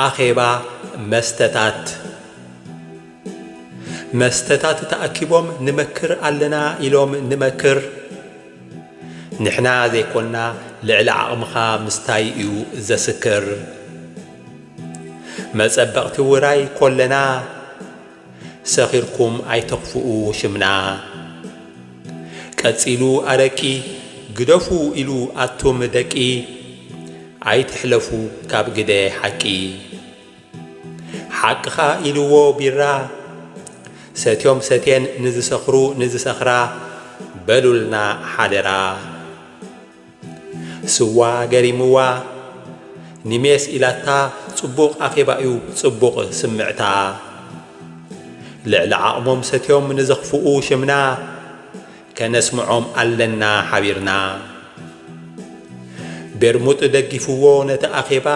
ኣኼባ መስተታት ተኣኪቦም ንመክር ኣለና ኢሎም ንመክር ንሕና ዘይኮንና ልዕሊ ዓቕምኻ ምስታይ እዩ ዘስክር መጸበቕቲ ውራይ ኮለና ሰኺርኩም ኣይተኽፍኡ ሽምና ቀጺሉ ኣረቂ ግደፉ ኢሉ ኣቱም ደቂ ኣይትሕለፉ ካብ ግደ ሓቂ ሓቅኻ ኢልዎ ቢራ ሰትዮም ሰቴን ንዝሰኽሩ ንዝሰኽራ በሉልና ሓደራ ስዋ ገሪምዋ ንሜስ ኢላታ ጽቡቕ ኣኼባ እዩ ጽቡቕ ስምዕታ ልዕሊ ዓቕሞም ሰትዮም ንዘኽፍኡ ሽምና ከነስምዖም ኣለና ሓቢርና ቤርሙጥ ደጊፍዎ ነቲ ኣኼባ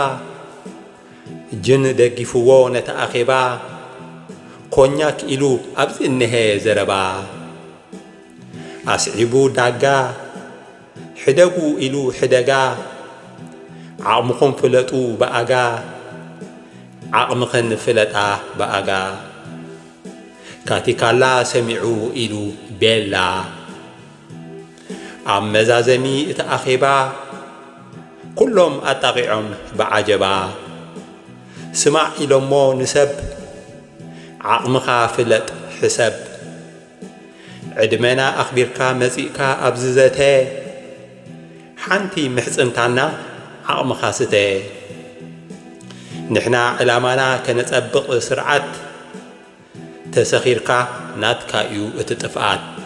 ጅን ደጊፍዎ ነቲ ኣኼባ ኮኛክ ኢሉ ኣብዚ እንሄ ዘረባ ኣስዒቡ ዳጋ ሕደጉ ኢሉ ሕደጋ ዓቕምኹም ፍለጡ በኣጋ ዓቕምኽን ፍለጣ በኣጋ ካቲካላ ሰሚዑ ኢሉ ቤላ ኣብ መዛዘሚ እቲ ኣኼባ ኩሎም ኣጣቒዖም ብዓጀባ ስማዕ ኢሎሞ ንሰብ ዓቕምኻ ፍለጥ ሕሰብ ዕድመና ኣኽቢርካ መጺእካ ኣብዚ ዘተ ሓንቲ ምሕፅንታና ዓቕምኻ ስተ ንሕና ዕላማና ከነጸብቕ ስርዓት ተሰኺርካ ናትካ እዩ እቲ ጥፍኣት